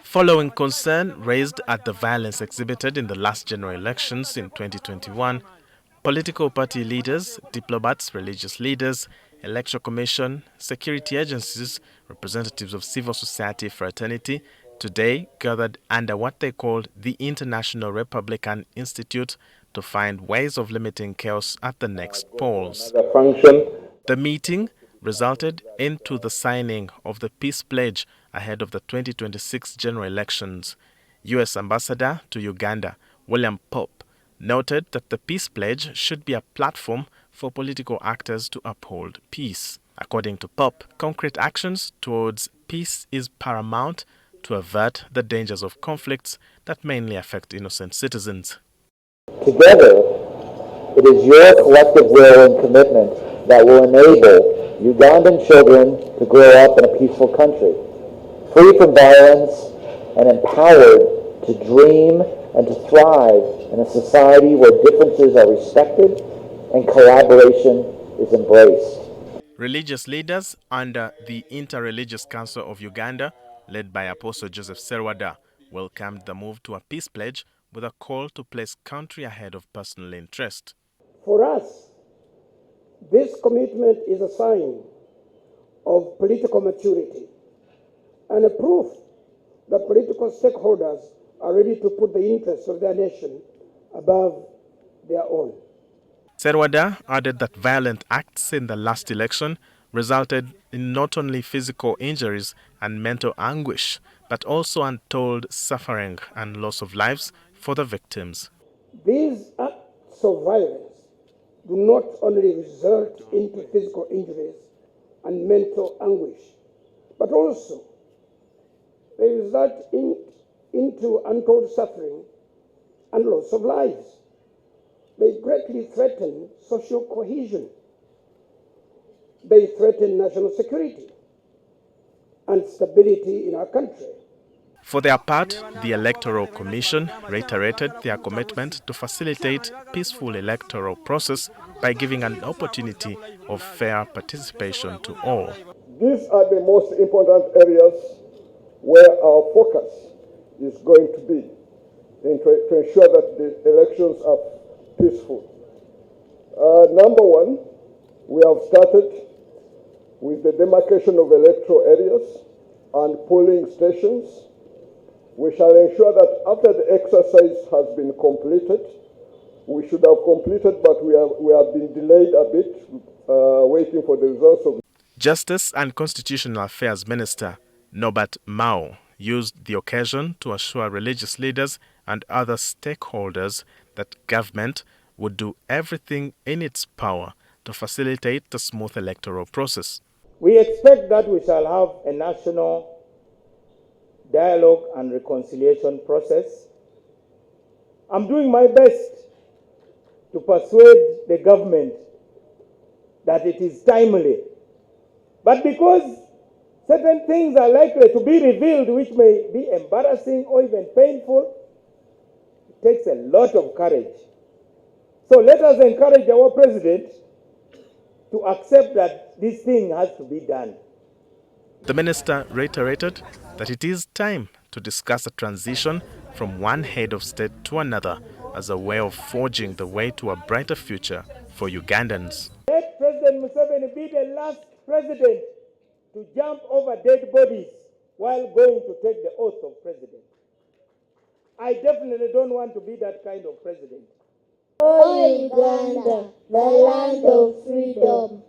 Following concern raised at the violence exhibited in the last general elections in 2021, political party leaders, diplomats, religious leaders, Electoral Commission, security agencies, representatives of civil society fraternity today gathered under what they called the International Republican Institute to find ways of limiting chaos at the next polls. The meeting resulted into the signing of the peace pledge ahead of the 2026 general elections. U.S. Ambassador to Uganda, William Pope, noted that the peace pledge should be a platform for political actors to uphold peace. According to Pope, concrete actions towards peace is paramount to avert the dangers of conflicts that mainly affect innocent citizens. Together, it is your collective will and commitment that will enable Ugandan children to grow up in a peaceful country, free from violence and empowered to dream and to thrive in a society where differences are respected and collaboration is embraced. Religious leaders under the Interreligious Council of Uganda, led by Apostle Joseph Serwada, welcomed the move to a peace pledge with a call to place country ahead of personal interest. For us, this commitment is a sign of political maturity and a proof that political stakeholders are ready to put the interests of their nation above their own. Serwada added that violent acts in the last election resulted in not only physical injuries and mental anguish, but also untold suffering and loss of lives for the victims. These acts of violence do not only result into physical injuries and mental anguish, but also they result into untold suffering and loss of lives. They greatly threaten social cohesion. They threaten national security and stability in our country. For their part, the Electoral Commission reiterated their commitment to facilitate peaceful electoral process by giving an opportunity of fair participation to all. These are the most important areas where our focus is going to be to ensure that the elections are peaceful. Number one, we have started with the demarcation of electoral areas and polling stations. We shall ensure that after the exercise has been completed, we should have completed, but we have been delayed a bit, waiting for the results of. Justice and Constitutional Affairs Minister Norbert Mao used the occasion to assure religious leaders and other stakeholders that government would do everything in its power to facilitate the smooth electoral process. We expect that we shall have a national dialogue and reconciliation process. I'm doing my best to persuade the government that it is timely. But because certain things are likely to be revealed which may be embarrassing or even painful, it takes a lot of courage. So let us encourage our president to accept that this thing has to be done. The minister reiterated that it is time to discuss a transition from one head of state to another as a way of forging the way to a brighter future for Ugandans. Let President Museveni be the last president to jump over dead bodies while going to take the oath of president. I definitely don't want to be that kind of president. Oh, Uganda, the land of freedom.